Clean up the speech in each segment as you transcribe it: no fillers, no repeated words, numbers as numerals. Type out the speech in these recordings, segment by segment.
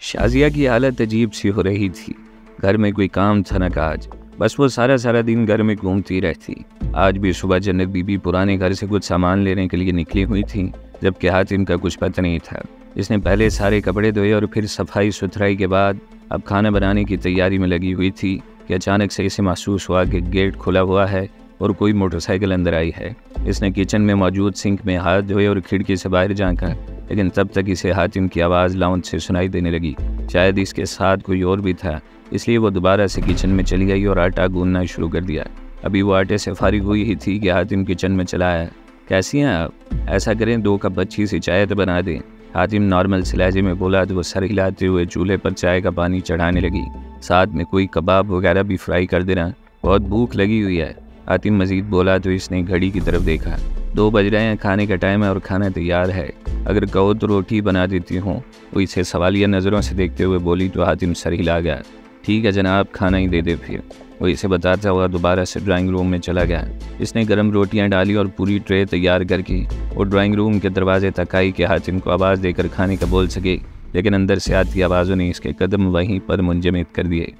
शाज़िया की हालत अजीब सी हो रही थी। घर में कोई काम था न काज, बस वो सारा दिन घर में घूमती रहती। आज भी सुबह जन्नत बीबी पुराने घर से कुछ सामान लेने के लिए निकली हुई थी, जबकि हातिम का कुछ पता नहीं था। इसने पहले सारे कपड़े धोए और फिर सफाई सुथराई के बाद अब खाना बनाने की तैयारी में लगी हुई थी कि अचानक से इसे महसूस हुआ कि गेट खुला हुआ है और कोई मोटरसाइकिल अंदर आई है। इसने किचन में मौजूद सिंक में हाथ धोए और खिड़की से बाहर झांका, लेकिन तब तक इसे हातिम की आवाज़ लाउंज से सुनाई देने लगी। शायद इसके साथ कोई और भी था, इसलिए वो दोबारा से किचन में चली गई और आटा गूंदना शुरू कर दिया। अभी वो आटे से फारिग हुई ही थी कि हातिम किचन में चला आया। कैसी हैं आप? ऐसा करें 2 कप अच्छी सी चाय तो बना दें। हातिम नॉर्मल से लहजे में बोला तो वो सर हिलाते हुए चूल्हे पर चाय का पानी चढ़ाने लगी। साथ में कोई कबाब वगैरह भी फ्राई कर देना, बहुत भूख लगी हुई है। हातिम मजीद बोला तो इसने घड़ी की तरफ देखा। 2 बज रहे हैं, खाने का टाइम है और खाना तैयार है। अगर कहो तो रोटी बना देती हूँ। वो इसे सवालिया नज़रों से देखते हुए बोली तो हातिम सर हिला गया। ठीक है जनाब, खाना ही दे दे फिर। वो इसे बताता हुआ दोबारा से ड्राइंग रूम में चला गया। इसने गर्म रोटियां डाली और पूरी ट्रे तैयार करके वो ड्राइंग रूम के दरवाजे तक आई कि हातिम को आवाज़ देकर खाने का बोल सके, लेकिन अंदर से आती आवाज़ों ने इसके कदम वहीं पर मुंजमद कर दिए।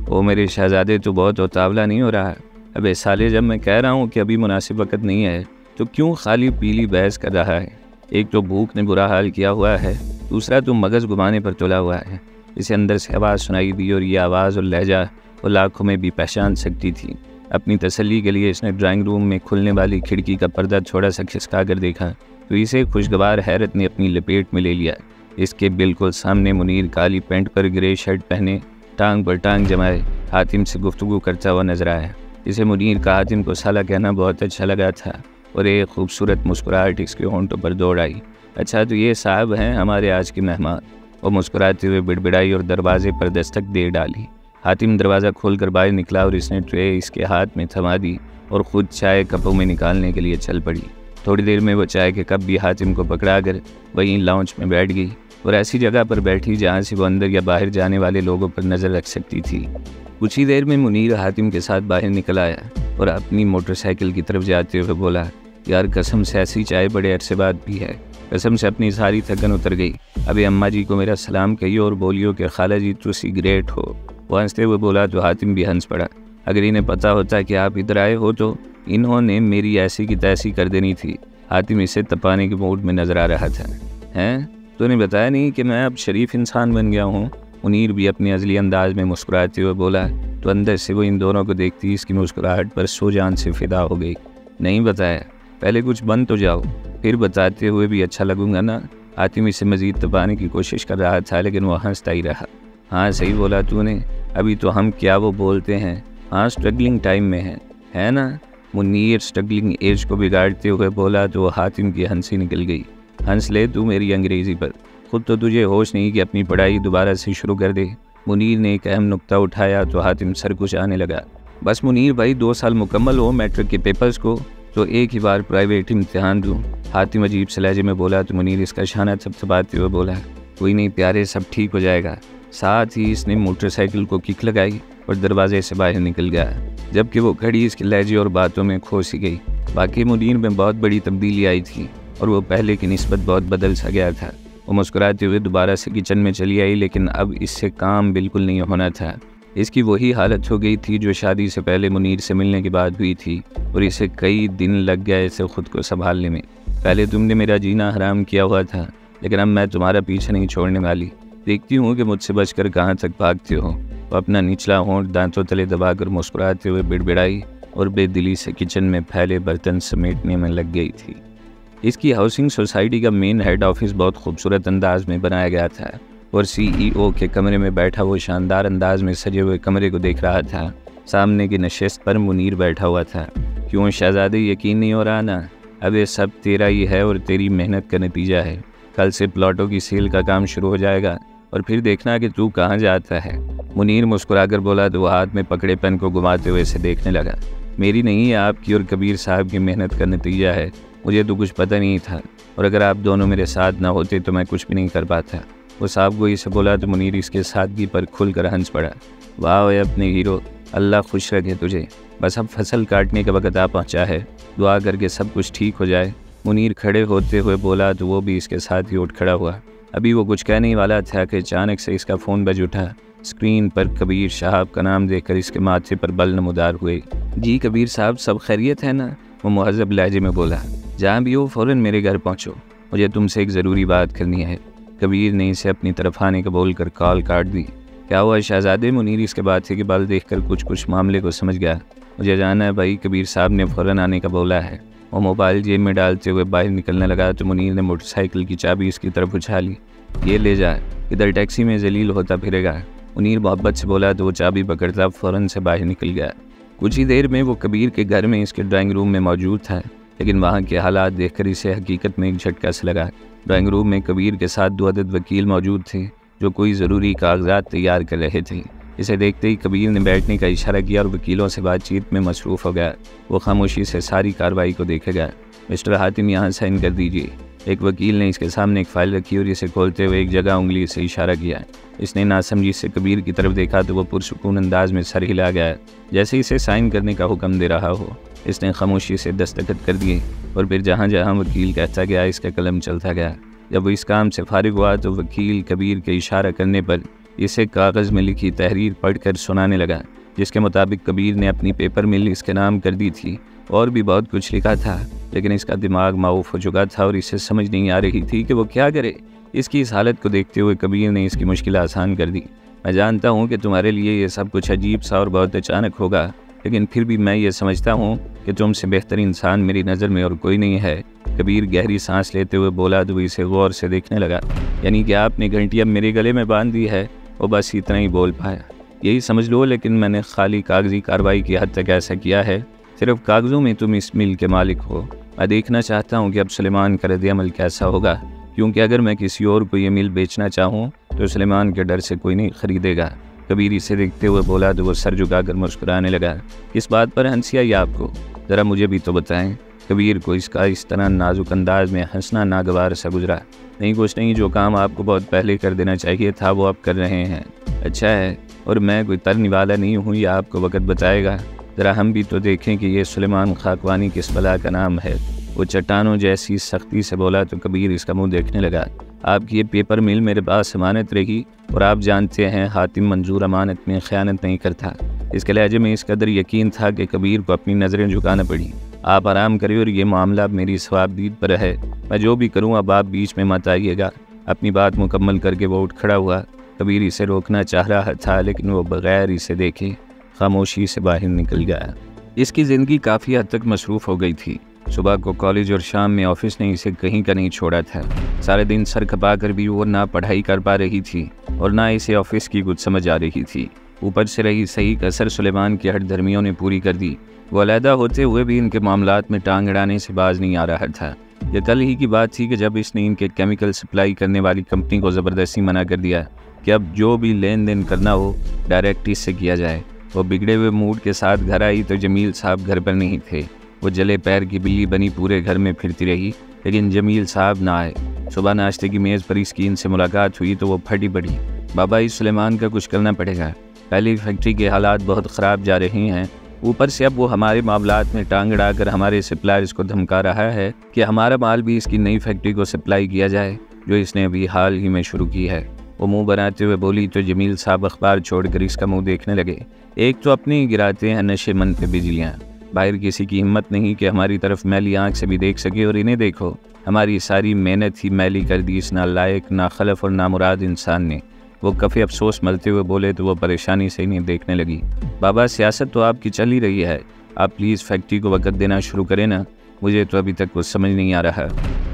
ओ मेरे शहजादे, तो बहुत उतावला नहीं हो रहा? अबे साले, जब मैं कह रहा हूँ कि अभी मुनासिब वक्त नहीं है तो क्यों खाली पीली बहस कर रहा है? एक तो भूख ने बुरा हाल किया हुआ है, दूसरा तो मगज़ घुमाने पर तुला हुआ है। इसे अंदर से आवाज़ सुनाई दी और ये आवाज़ और लहजा वो लाखों में भी पहचान सकती थी। अपनी तसल्ली के लिए इसने ड्राइंग रूम में खुलने वाली खिड़की का पर्दा थोड़ा सा खिसका कर देखा तो इसे खुशगवार हैरत ने अपनी लपेट में ले लिया। इसके बिल्कुल सामने मुनीर काली पैंट पर ग्रे शर्ट पहने टांग पर टांग जमाए हातिम से गुफ्तगू करता हुआ नजर आया। इसे मुनीर का हातिम को साला कहना बहुत अच्छा लगा था और एक खूबसूरत मुस्कुराहट इसके होंठों पर दौड़ आई। अच्छा, तो ये साहब हैं हमारे आज के मेहमान। वो मुस्कुराते हुए बिड़बिड़ाई और दरवाजे पर दस्तक दे डाली। हातिम दरवाज़ा खोलकर बाहर निकला और इसने ट्रे इसके हाथ में थमा दी और ख़ुद चाय कपों में निकालने के लिए चल पड़ी। थोड़ी देर में वो चाय के कप भी हातिम को पकड़ा कर वहीं लाउंज में बैठ गई और ऐसी जगह पर बैठी जहाँ से वो अंदर या बाहर जाने वाले लोगों पर नज़र रख सकती थी। कुछ ही देर में मुनीर हातिम के साथ बाहर निकल आया और अपनी मोटरसाइकिल की तरफ जाते हुए बोला, यार कसम से ऐसी चाय बड़े अरसे बाद भी है। कसम से अपनी सारी थकन उतर गई। अभी अम्मा जी को मेरा सलाम कहियो और बोलियो कि खाला जी तो सी ग्रेट हो। वो हंसते हुए बोला तो हातिम भी हंस पड़ा। अगर इन्हें पता होता कि आप इधर आए हो तो इन्होंने मेरी ऐसी की तैसी कर देनी थी। हातिम इसे तपाने के मूड में नजर आ रहा था। हैं, तूने बताया नहीं कि मैं अब शरीफ इंसान बन गया हूँ? मुनीर भी अपने अज़ली अंदाज में मुस्कुराते हुए बोला तो अंदर से वो इन दोनों को देखती इसकी मुस्कुराहट पर सो जान से फिदा हो गई। नहीं बताया, पहले कुछ बन तो जाओ, फिर बताते हुए भी अच्छा लगूंगा ना। हातिम इसे मज़ीद तपाने की कोशिश कर रहा था लेकिन वह हंसता ही रहा। हाँ सही बोला तूने, अभी तो हम क्या वो बोलते हैं, हाँ स्ट्रगलिंग टाइम में है ना? मुनीर स्ट्रगलिंग एज को बिगाड़ते हुए बोला तो हातिम की हंसी निकल गई। हंस ले तू मेरी अंग्रेज़ी पर, खुद तो तुझे होश नहीं कि अपनी पढ़ाई दोबारा से शुरू कर दे। मुनीर ने एक अहम नुक्ता उठाया तो हातिम सर कुछ आने लगा। बस मुनीर भाई, 2 साल मुकम्मल हो मैट्रिक के पेपर्स को तो एक ही बार प्राइवेट इम्तिहान दूँ। हातिम अजीब से लहजे में बोला तो मुनीर इसका शाना थपथपाते हुए बोला, कोई नहीं प्यारे, सब ठीक हो जाएगा। साथ ही इसने मोटरसाइकिल को किक लगाई और दरवाजे से बाहर निकल गया, जबकि वो घड़ी इसके लहजे और बातों में खो सी गई। बाकी मुनीर में बहुत बड़ी तब्दीली आई थी और वो पहले की निस्बत बहुत बदल सा गया था। वो मुस्कुराते हुए दोबारा से किचन में चली आई, लेकिन अब इससे काम बिल्कुल नहीं होना था। इसकी वही हालत हो गई थी जो शादी से पहले मुनीर से मिलने के बाद हुई थी और इसे कई दिन लग गए इसे खुद को संभालने में। पहले तुमने मेरा जीना हराम किया हुआ था, लेकिन अब मैं तुम्हारा पीछे नहीं छोड़ने वाली। देखती हूँ कि मुझसे बचकर कहाँ तक भागते हो। वो अपना निचला होंठ दांतों तले दबाकर मुस्कुराते हुए बिड़बिड़ाई और बेदिली से किचन में फैले बर्तन समेटने में लग गई थी। इसकी हाउसिंग सोसाइटी का मेन हेड ऑफिस बहुत खूबसूरत अंदाज में बनाया गया था और CEO के कमरे में बैठा वो शानदार अंदाज में सजे हुए कमरे को देख रहा था। सामने की नशिस्त पर मुनीर बैठा हुआ था। क्यों शहजादे, यकीन नहीं हो रहा ना? अब ये सब तेरा ही है और तेरी मेहनत का नतीजा है। कल से प्लॉटों की सेल का काम शुरू हो जाएगा और फिर देखना कि तू कहाँ जाता है। मुनीर मुस्कुराकर बोला तो वो हाथ में पकड़े पेन को घुमाते हुए इसे देखने लगा। मेरी नहीं, आपकी और कबीर साहब की मेहनत का नतीजा है। मुझे तो कुछ पता नहीं था और अगर आप दोनों मेरे साथ ना होते तो मैं कुछ भी नहीं कर पाता। वो साहब को इसे बोला तो मुनीर इसके सादगी पर खुलकर हंस पड़ा। वाह ओए अपने हीरो, अल्लाह खुश रखे तुझे। बस अब फसल काटने का वक्त आ पहुँचा है, दुआ करके सब कुछ ठीक हो जाए। मुनीर खड़े होते हुए बोला तो वो भी इसके साथ ही उठ खड़ा हुआ। अभी वो कुछ कहने ही वाला था कि अचानक से इसका फ़ोन बज उठा। स्क्रीन पर कबीर साहब का नाम देखकर इसके माथे पर बल नमूदार हुए। जी कबीर साहब, सब खैरियत है ना? वो मुहज़्ज़ब लहजे में बोला। जहाँ भी हो फ़ौरन मेरे घर पहुँचो, मुझे तुमसे एक ज़रूरी बात करनी है। कबीर ने इसे अपनी तरफ आने का बोलकर कॉल काट दी। क्या हुआ शहज़ादे? मुनीर इसके माथे के बाल देखकर कुछ मामले को समझ गया। मुझे जाना है भाई, कबीर साहब ने फ़ौरन आने का बोला है। वो मोबाइल जेब में डालते हुए बाहर निकलने लगा तो मुनीर ने मोटरसाइकिल की चाबी इसकी तरफ उछाली। ये ले जा, इधर टैक्सी में जलील होता फिरेगा। मुनीर मोहब्बत से बोला तो वो चाबी पकड़ता फ़ौरन से बाहर निकल गया। कुछ ही देर में वो कबीर के घर में इसके ड्राइंग रूम में मौजूद था, लेकिन वहाँ के हालात देखकर इसे हकीकत में एक झटका से लगा। ड्राइंग रूम में कबीर के साथ 2 अदद वकील मौजूद थे जो कोई ज़रूरी कागजात तैयार कर रहे थे। इसे देखते ही कबीर ने बैठने का इशारा किया और वकीलों से बातचीत में मसरूफ़ हो गया। वो खामोशी से सारी कार्रवाई को देखेगा। मिस्टर हातिम, यहाँ साइन कर दीजिए। एक वकील ने इसके सामने एक फ़ाइल रखी और इसे खोलते हुए एक जगह उंगली से इशारा किया। इसने नासमझी से कबीर की तरफ देखा तो वो पुरसुकून अंदाज में सर हिला गया, जैसे इसे साइन करने का हुक्म दे रहा हो। इसने खामोशी से दस्तखत कर दिए और फिर जहाँ जहाँ वकील कहता गया इसका कलम चलता गया। जब वो इस काम से फारिग हुआ तो वकील कबीर के इशारा करने पर इसे कागज़ में लिखी तहरीर पढ़कर सुनाने लगा, जिसके मुताबिक कबीर ने अपनी पेपर मिल इसके नाम कर दी थी। और भी बहुत कुछ लिखा था, लेकिन इसका दिमाग माऊफ हो चुका था और इसे समझ नहीं आ रही थी कि वो क्या करे। इसकी इस हालत को देखते हुए कबीर ने इसकी मुश्किल आसान कर दी। मैं जानता हूँ कि तुम्हारे लिए ये सब कुछ अजीब सा और बहुत अचानक होगा, लेकिन फिर भी मैं ये समझता हूँ कि तुमसे बेहतर इंसान मेरी नज़र में और कोई नहीं है। कबीर गहरी सांस लेते हुए बोला तो इसे गौर से देखने लगा। यानी कि आपने घंटी अब मेरे गले में बांध दी है? वो बस इतना ही बोल पाया। यही समझ लो, लेकिन मैंने खाली कागजी कार्रवाई की हद तक ऐसा किया है। सिर्फ कागज़ों में तुम इस मिल के मालिक हो। मैं देखना चाहता हूँ कि अब सुलेमान का रद्द-ए-अमल कैसा होगा, क्योंकि अगर मैं किसी और को ये मिल बेचना चाहूँ तो सुलेमान के डर से कोई नहीं ख़रीदेगा। कबीर इसे देखते हुए बोला तो वो सर झुकाकर मुस्कुराने लगा। किस बात पर हंसी आई आपको? ज़रा मुझे भी तो बताएं। कबीर को इसका इस तरह नाजुक अंदाज में हंसना नागवार सा गुजरा। नहीं कुछ नहीं, जो काम आपको बहुत पहले कर देना चाहिए था वो आप कर रहे हैं। अच्छा है, और मैं कोई तरने वाला नहीं हूँ, या आपको वक़्त बताएगा। ज़रा हम भी तो देखें कि ये सुलेमान खाकवानी किस बला का नाम है। वो चट्टानों जैसी सख्ती से बोला तो कबीर इसका मुंह देखने लगा। आपकी ये पेपर मिल मेरे पास अमानत रही, और आप जानते हैं हातिम मंजूर अमानत में ख़यानत नहीं करता। इसके लहजे में इस कदर यकीन था कि कबीर को अपनी नज़रें झुकाना पड़ी। आप आराम करिए और ये मामला अब मेरी सवाबदीद पर है। मैं जो भी करूँ अब आप बीच में मत आइएगा। अपनी बात मुकम्मल करके वो उठ खड़ा हुआ। कबीर इसे रोकना चाह रहा था, लेकिन वो बग़ैर इसे देखे खामोशी से बाहर निकल गया। इसकी ज़िंदगी काफ़ी हद तक मसरूफ़ हो गई थी। सुबह को कॉलेज और शाम में ऑफिस ने इसे कहीं का नहीं छोड़ा था। सारे दिन सर खपा कर भी वो ना पढ़ाई कर पा रही थी और ना इसे ऑफिस की कुछ समझ आ रही थी। ऊपर से रही सही कसर सुलेमान की हठधर्मियों ने पूरी कर दी। वो अलहदा होते हुए भी इनके मामलात में टांग अड़ाने से बाज नहीं आ रहा था। यह कल ही की बात थी कि जब इसने इनके केमिकल सप्लाई करने वाली कंपनी को ज़बरदस्ती मना कर दिया कि अब जो भी लेन देन करना हो डायरेक्ट इससे किया जाए। वो बिगड़े हुए मूड के साथ घर आई तो जमील साहब घर पर नहीं थे। वो जले पैर की बिल्ली बनी पूरे घर में फिरती रही, लेकिन जमील साहब ना आए। सुबह नाश्ते की मेज़ पर इसकी इनसे मुलाकात हुई तो वो फटी पड़ी। बाबा, इस सुलेमान का कुछ करना पड़ेगा। पहले फैक्ट्री के हालात बहुत ख़राब जा रहे हैं, ऊपर से अब वो हमारे मामलात में टांग अड़ाकर हमारे सप्लायर्स को धमका रहा है कि हमारा माल भी इसकी नई फैक्ट्री को सप्लाई किया जाए जो इसने अभी हाल ही में शुरू की है। वो मुंह बनाते हुए बोली तो जमील साहब अखबार छोड़कर इसका मुंह देखने लगे। एक तो अपने ही गिराते हैं नशे मन पे बिजलियाँ, बाहर किसी की हिम्मत नहीं कि हमारी तरफ मैली आँख से भी देख सके, और इन्हें देखो हमारी सारी मेहनत ही मैली कर दी इस नालायक, नाखलफ और नामुराद इंसान ने। वो काफ़ी अफसोस मलते हुए बोले तो वो परेशानी से इन्हें देखने लगी। बाबा, सियासत तो आपकी चल ही रही है, आप प्लीज़ फैक्ट्री को वक़्त देना शुरू करें ना। मुझे तो अभी तक कुछ समझ नहीं आ रहा,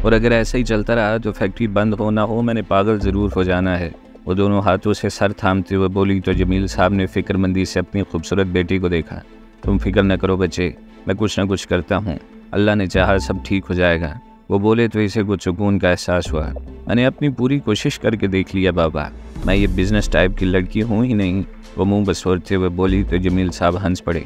और अगर ऐसा ही चलता रहा तो फैक्ट्री बंद हो ना हो मैंने पागल ज़रूर हो जाना है। वो दोनों हाथों से सर थामते हुए बोली तो जमील साहब ने फ़िक्रमंदी से अपनी खूबसूरत बेटी को देखा। तुम फिक्र न करो बच्चे, मैं कुछ ना कुछ करता हूँ, अल्लाह ने चाहा सब ठीक हो जाएगा। वो बोले तो इसे कुछ सुकून का एहसास हुआ। मैंने अपनी पूरी कोशिश करके देख लिया बाबा, मैं ये बिज़नेस टाइप की लड़की हूँ ही नहीं। वो मुंह बसोरते हुए बोली तो जमील साहब हंस पड़े।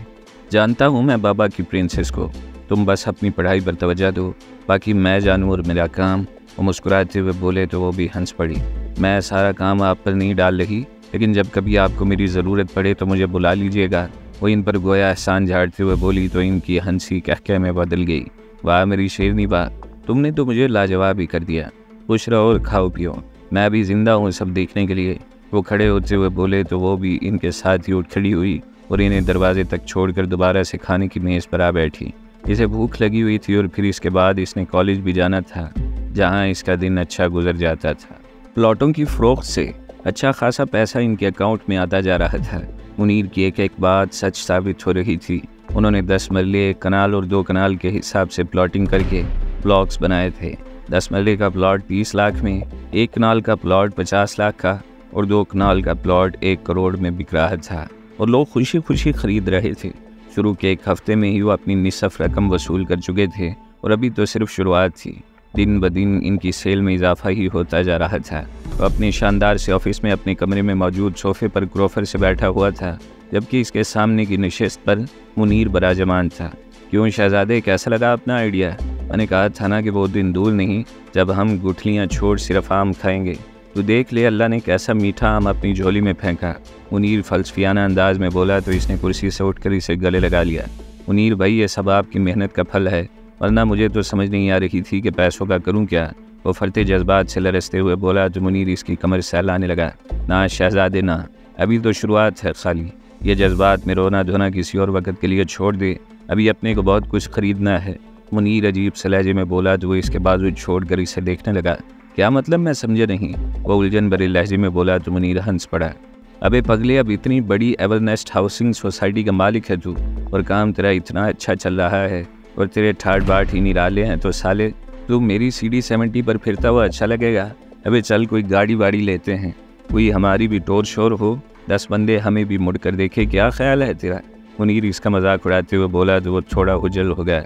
जानता हूँ मैं बाबा की प्रिंसेस को, तुम बस अपनी पढ़ाई पर तवज्जो दो, बाकी मैं जानूँ और मेरा काम। वो मुस्कुराते हुए बोले तो वो भी हंस पड़ी। मैं सारा काम आप पर नहीं डाल रही, लेकिन जब कभी आपको मेरी ज़रूरत पड़े तो मुझे बुला लीजिएगा। वो इन पर गोया एहसान झाड़ते हुए बोली तो इनकी हंसी कहके में बदल गई। वाह मेरी शेरनी वाह, तुमने तो मुझे लाजवाब ही कर दिया। खुश रहो और खाओ पियो। मैं अभी ज़िंदा हूँ सब देखने के लिए। वो खड़े होते हुए बोले तो वो भी इनके साथ ही उठ खड़ी हुई और इन्हें दरवाजे तक छोड़कर दोबारा से खाने की मेज़ पर आ बैठी। इसे भूख लगी हुई थी और फिर इसके बाद इसने कॉलेज भी जाना था, जहाँ इसका दिन अच्छा गुजर जाता था। प्लॉटों की फ़रोख्त से अच्छा खासा पैसा इनके अकाउंट में आता जा रहा था। मुनीर की एक एक बात सच साबित हो रही थी। उन्होंने 10 मरले, 1 कनाल और 2 कनाल के हिसाब से प्लॉटिंग करके ब्लॉक्स बनाए थे। 10 मरले का प्लॉट 30 लाख में, 1 कनाल का प्लॉट 50 लाख का और 2 कनाल का प्लॉट 1 करोड़ में बिक रहा था और लोग खुशी खुशी खरीद रहे थे। शुरू के 1 हफ्ते में ही वो अपनी निसफ रकम वसूल कर चुके थे और अभी तो सिर्फ शुरुआत थी। दिन ब दिन इनकी सेल में इजाफा ही होता जा रहा था। वो अपने शानदार से ऑफिस में अपने कमरे में मौजूद सोफे पर क्रोफर से बैठा हुआ था, जबकि इसके सामने की नशिस्त पर मुनीर बराजमान था। क्यों शहजादे, कैसा लगा अपना आइडिया? मैंने कहा था ना कि वो दिन दूर नहीं जब हम गुठलियाँ छोड़ सिर्फ आम खाएंगे। तो देख ले अल्लाह ने कैसा मीठा आम अपनी झोली में फेंका। मुनीर फलसफियाना अंदाज में बोला तो इसने कुर्सी से उठकर इसे गले लगा लिया। मुनीर भाई, ये सब आपकी मेहनत का फल है, वरना मुझे तो समझ नहीं आ रही थी कि पैसों का करूं क्या। वो फरते जज्बात से लरसते हुए बोला तो मुनीर इसकी कमर सहलाने लगा। ना शहजादे ना, अभी तो शुरुआत है खाली। ये जज्बात में रोना धोना किसी और वक्त के लिए छोड़ दे, अभी अपने को बहुत कुछ खरीदना है। मुनीर अजीब से लहजे में बोला तो वो इसके बाजू छोड़कर इसे देखने लगा। क्या मतलब, मैं समझे नहीं। वो उलझन भरे लहजे में बोला तो मुनीर हंस पड़ा। अबे पगले, अब इतनी बड़ी एवरनेस्ट हाउसिंग सोसाइटी का मालिक है तू, और काम तेरा इतना अच्छा चल रहा है और तेरे ठाट बाट ही निराले हैं, तो साले तू मेरी सीढ़ी 70 पर फिरता हुआ अच्छा लगेगा। अबे चल कोई गाड़ी वाड़ी लेते हैं, कोई हमारी भी टोर शोर हो, 10 बंदे हमें भी मुड़ कर देखे, क्या ख्याल है तेरा? मुनीर इसका मजाक उड़ाते हुए बोला तो वो थोड़ा उजल हो गया।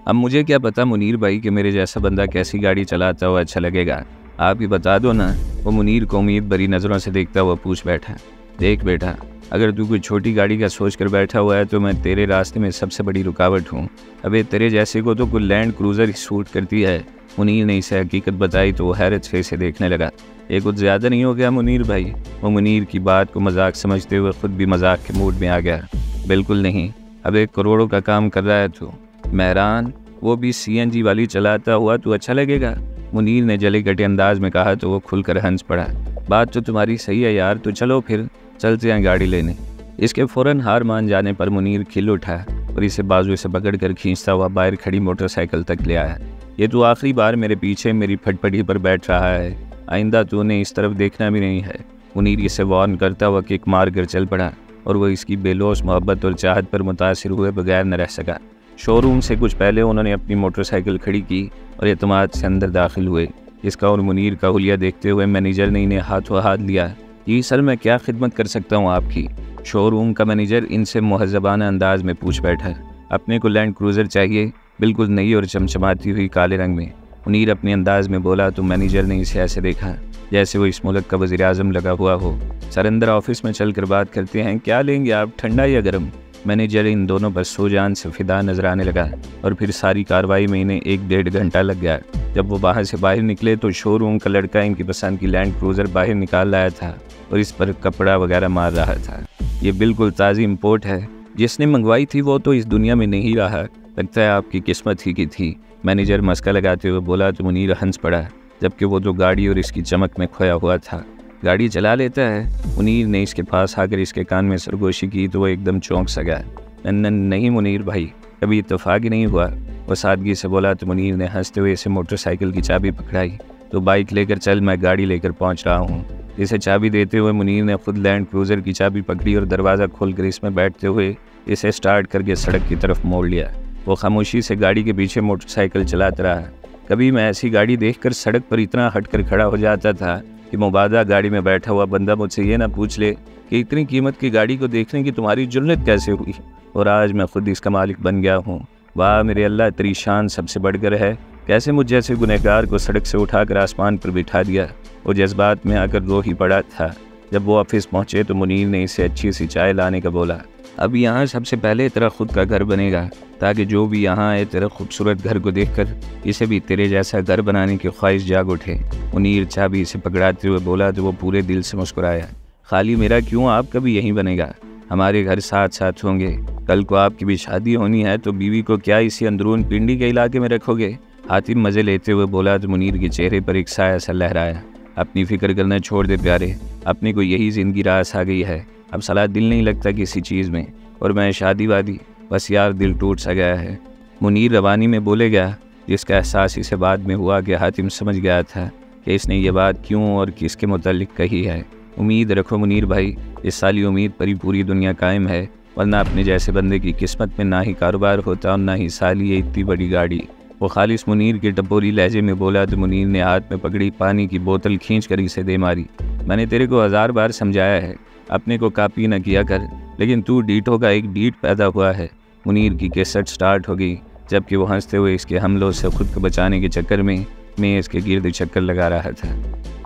अब मुझे क्या पता मुनीर भाई कि मेरे जैसा बंदा कैसी गाड़ी चलाता हुआ अच्छा लगेगा, आप ही बता दो ना। वो मुनीर को उम्मीद भरी नज़रों से देखता हुआ पूछ बैठा। देख बेटा, अगर तू कोई छोटी गाड़ी का सोच कर बैठा हुआ है तो मैं तेरे रास्ते में सबसे बड़ी रुकावट हूँ। अबे तेरे जैसे को तो कोई लैंड क्रूज़र ही सूट करती है। मुनीर ने इसे हकीकत बताई तो वो हैरत से इसे देखने लगा। ये कुछ ज़्यादा नहीं हो गया मुनीर भाई? वो मुनीर की बात को मजाक समझते हुए खुद भी मजाक के मूड में आ गया। बिल्कुल नहीं, अब 1 करोड़ों का काम कर रहा है तू। मेहरान, वो भी CNG वाली चलाता हुआ तू अच्छा लगेगा? मुनीर ने जले कटे अंदाज में कहा तो वो खुलकर हंस पड़ा। बात तो तुम्हारी सही है यार, तो चलो फिर चलते हैं गाड़ी लेने। इसके फ़ौरन हार मान जाने पर मुनीर खिल उठा और इसे बाजू से पकड़कर खींचता हुआ बाहर खड़ी मोटरसाइकिल तक ले आया। ये तो आखिरी बार मेरे पीछे मेरी फटफटी पर बैठ रहा है, आइंदा तूने इस तरफ देखना भी नहीं है। मुनीर इसे वार्न करता हुआ किक मार कर चल पड़ा और वह इसकी बेलोस मोहब्बत और चाहत पर मुतासिर हुए बगैर न रह सका। शोरूम से कुछ पहले उन्होंने अपनी मोटरसाइकिल खड़ी की और एतमाद से अंदर दाखिल हुए। इसका और मुनीर का हुलिया देखते हुए मैनेजर ने इन्हें हाथों हाथ लिया। जी सर, मैं क्या खिदमत कर सकता हूँ आपकी? शोरूम का मैनेजर इनसे मुहज़्ज़बाना अंदाज में पूछ बैठा। अपने को लैंड क्रूज़र चाहिए, बिल्कुल नई और चमचमाती हुई काले रंग में। मुनीर अपने अंदाज में बोला तो मैनेजर ने इसे ऐसे देखा जैसे वो इस मुल्क का वज़ीर आज़म लगा हुआ हो। सर अंदर ऑफिस में चल कर बात करते हैं, क्या लेंगे आप, ठंडा या गर्म? मैनेजर इन दोनों पर सो जान से फिदा नजर आने लगा और फिर सारी कार्रवाई में इन्हें 1-1.5 घंटा लग गया। जब वो बाहर से बाहर निकले तो शोरूम का लड़का इनकी पसंद की लैंड क्रूज़र बाहर निकाल लाया था और इस पर कपड़ा वगैरह मार रहा था। ये बिल्कुल ताज़ी इम्पोर्ट है, जिसने मंगवाई थी वो तो इस दुनिया में नहीं रहा, लगता है आपकी किस्मत ही की थी। मैनेजर मस्का लगाते हुए बोला तो मुनीर हंस पड़ा, जबकि वो तो गाड़ी और इसकी चमक में खोया हुआ था। गाड़ी चला लेता है? मुनीर ने इसके पास आकर इसके कान में सरगोशी की तो वो एकदम चौंक सा गया। नहीं मुनीर भाई, कभी इत्तेफाक ही नहीं हुआ, वो सादगी से बोला तो मुनीर ने हंसते हुए इसे मोटरसाइकिल की चाबी पकड़ाई। तो बाइक लेकर चल, मैं गाड़ी लेकर पहुंच रहा हूं। इसे चाबी देते हुए मुनीर ने खुद लैंड क्रूज़र की चाबी पकड़ी और दरवाज़ा खोलकर इसमें बैठते हुए इसे स्टार्ट करके सड़क की तरफ मोड़ लिया। वो खामोशी से गाड़ी के पीछे मोटरसाइकिल चलाता रहा। कभी मैं ऐसी गाड़ी देखकर सड़क पर इतना हटकर खड़ा हो जाता था कि मुबादा गाड़ी में बैठा हुआ बंदा मुझसे ये ना पूछ ले कि इतनी कीमत की गाड़ी को देखने की तुम्हारी जुर्रत कैसे हुई, और आज मैं खुद इसका मालिक बन गया हूँ। वाह मेरे अल्लाह, तेरी शान सबसे बढ़कर है। कैसे मुझ जैसे गुनहगार को सड़क से उठाकर आसमान पर बिठा दिया। वो जज्बात में आकर रो ही पड़ा था। जब वो ऑफिस पहुँचे तो मुनीर ने इसे अच्छी सी चाय लाने का बोला। अब यहाँ सबसे पहले तेरा खुद का घर बनेगा, ताकि जो भी यहाँ आए तेरे खूबसूरत घर को देखकर इसे भी तेरे जैसा घर बनाने की ख्वाहिश जाग उठे। मुनीर चाबी इसे पकड़ाते हुए बोला तो वो पूरे दिल से मुस्कुराया। खाली मेरा क्यों, आपका भी यहीं बनेगा, हमारे घर साथ साथ होंगे। कल को आपकी भी शादी होनी है तो बीवी को क्या इसी अंदरून पिंडी के इलाके में रखोगे? हातिम मज़े लेते हुए बोला तो मुनीर के चेहरे पर एक साया सा लहराया। अपनी फ़िक्र करना छोड़ दे प्यारे, अपने को यही ज़िंदगी रास आ गई है। अब साला दिल नहीं लगता किसी चीज़ में, और मैं शादी वादी, बस यार दिल टूट सा गया है। मुनीर रवानी में बोले गया, जिसका एहसास इसे बाद में हुआ कि हातिम समझ गया था कि इसने ये बात क्यों और किसके मुतालिक कही है। उम्मीद रखो मुनीर भाई, इस साली उम्मीद पर ही पूरी दुनिया कायम है, वरना अपने जैसे बंदे की किस्मत में ना ही कारोबार होता और ना ही साली ये इतनी बड़ी गाड़ी। वो खालिस मुनीर के टपोरी लहजे में बोला तो मुनीर ने हाथ में पकड़ी पानी की बोतल खींच कर इसे दे मारी। मैंने तेरे को 1000 बार समझाया है, अपने को कापी न किया कर, लेकिन तू डीटो का एक डीट पैदा हुआ है। मुनीर की केसट स्टार्ट हो गई, जबकि वो हंसते हुए इसके हमलों से खुद को बचाने के चक्कर में मैं इसके गिर्द चक्कर लगा रहा था।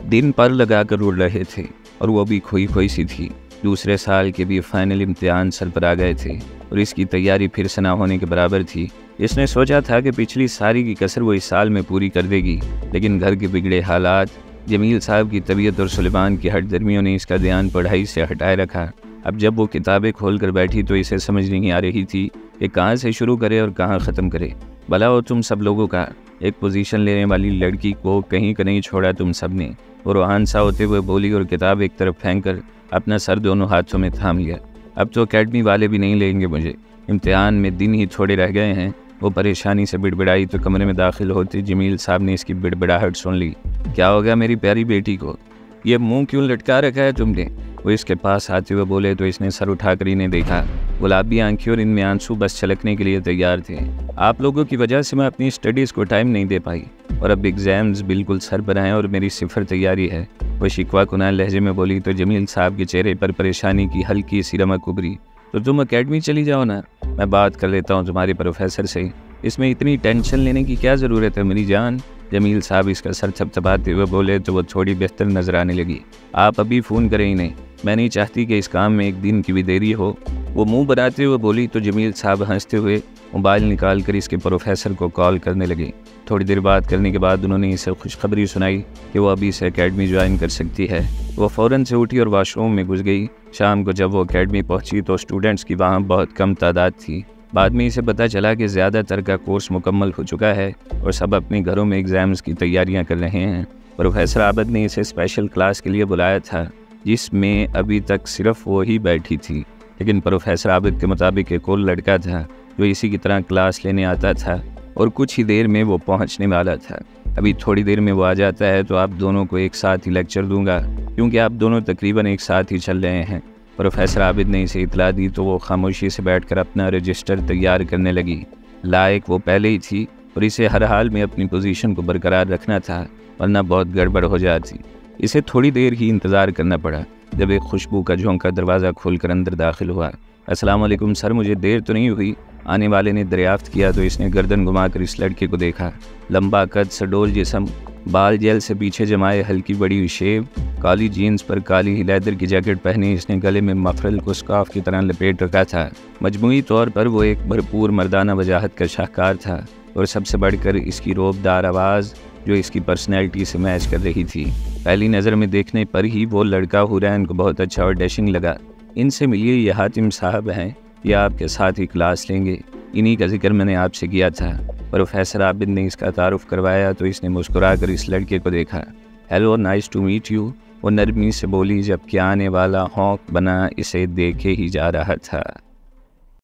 दिन पर लगा कर उड़ रहे थे और वो भी खोई खोई सी थी। दूसरे साल के भी फाइनल इम्तिहान सर पर आ गए थे और इसकी तैयारी फिर से ना होने के बराबर थी। इसने सोचा था कि पिछली सारी की कसर वो इस साल में पूरी कर देगी, लेकिन घर के बिगड़े हालात, जमील साहब की तबीयत और सुलेमान की हठधर्मियों ने इसका ध्यान पढ़ाई से हटाए रखा। अब जब वो किताबें खोल कर बैठी तो इसे समझ नहीं आ रही थी कि कहाँ से शुरू करे और कहाँ ख़त्म करे। भला हो तुम सब लोगों का, एक पोजीशन लेने वाली लड़की को कहीं का नहीं छोड़ा तुम सब ने। वो रूहान सा होते हुए बोली और किताब एक तरफ फेंक कर अपना सर दोनों हाथों में थाम लिया। अब तो अकेडमी वाले भी नहीं लेंगे मुझे, इम्तिहान में दिन ही थोड़े रह गए हैं। वो परेशानी से बिड़बिड़ाई तो कमरे में दाखिल होते जमील साहब ने इसकी बिड़बिड़ाहट सुन ली। क्या हो गया मेरी प्यारी बेटी को, ये मुंह क्यों लटका रखा है तुमने? वो इसके पास आते हुए बोले तो इसने सर उठाकर इन्हें देखा। गुलाबी आंखें और इनमें आंसू बस छलकने के लिए तैयार थे। आप लोगों की वजह से मैं अपनी स्टडीज़ को टाइम नहीं दे पाई और अब एग्ज़ाम्स बिल्कुल सर पर हैं और मेरी सिफर तैयारी है। वो शिकवा कुनाल लहजे में बोली तो जमील साहब के चेहरे पर परेशानी की हल्की सी रमक उभरी। तो तुम अकेडमी चली जाओ ना, मैं बात कर लेता हूँ तुम्हारे प्रोफेसर से, इसमें इतनी टेंशन लेने की क्या ज़रूरत है मेरी जान। जमील साहब इसका सर थपथपाते हुए बोले तो वो थोड़ी बेहतर नजर आने लगी। आप अभी फ़ोन करें इन्हें, मैं नहीं चाहती कि इस काम में एक दिन की भी देरी हो। वो मुंह बनाते हुए बोली तो जमील साहब हंसते हुए मोबाइल निकाल कर इसके प्रोफेसर को कॉल करने लगे। थोड़ी देर बात करने के बाद उन्होंने इसे खुशखबरी सुनाई कि वो अभी से अकेडमी ज्वाइन कर सकती है। वो फ़ौरन से उठी और वॉशरूम में घुस गई। शाम को जब वो अकेडमी पहुंची तो स्टूडेंट्स की वहाँ बहुत कम तादाद थी। बाद में इसे पता चला कि ज़्यादातर का कोर्स मुकम्मल हो चुका है और सब अपने घरों में एग्ज़ाम्स की तैयारियां कर रहे हैं। प्रोफेसर आबद ने इसे स्पेशल क्लास के लिए बुलाया था, जिसमें अभी तक सिर्फ वो ही बैठी थी, लेकिन प्रोफेसर आबद के मुताबिक एक और लड़का था जो इसी की तरह क्लास लेने आता था और कुछ ही देर में वो पहुंचने वाला था। अभी थोड़ी देर में वो आ जाता है तो आप दोनों को एक साथ ही लेक्चर दूंगा, क्योंकि आप दोनों तकरीबन एक साथ ही चल रहे हैं। प्रोफेसर आबिद ने इसे इतला दी तो वो खामोशी से बैठकर अपना रजिस्टर तैयार करने लगी। लायक वो पहले ही थी और इसे हर हाल में अपनी पोजीशन को बरकरार रखना था, वरना बहुत गड़बड़ हो जाती। इसे थोड़ी देर ही इंतज़ार करना पड़ा जब एक खुशबू का झोंका दरवाज़ा खोलकर अंदर दाखिल हुआ। अस्सलाम वालेकुम सर, मुझे देर तो नहीं हुई? आने वाले ने दरियाफ्त किया तो इसने गर्दन घुमाकर इस लड़के को देखा। लंबा कद, सडोल जिस्म, बाल जेल से पीछे जमाए, हल्की बड़ी शेव, काली जीन्स पर काली लेदर की जैकेट पहनी इसने गले में मफरल को स्कार्फ की तरह लपेट रखा था। मजमूई तौर पर वो एक भरपूर मर्दाना वजाहत का शाहकार था और सबसे बढ़कर इसकी रोबदार आवाज़ जो इसकी पर्सनैलिटी से मैच कर रही थी। पहली नज़र में देखने पर ही वो लड़का हुरैन को बहुत अच्छा और डैशिंग लगा। इनसे मिलिए, ये हातिम साहब हैं, ये आपके साथ ही क्लास लेंगे, इन्हीं का जिक्र मैंने आपसे किया था। प्रोफेसर आबिद ने इसका तारुफ करवाया तो इसने मुस्कुराकर इस लड़के को देखा। Hello, nice to meet you, वो नरमी से बोली, जबकि आने वाला हौंक बना इसे देखे ही जा रहा था।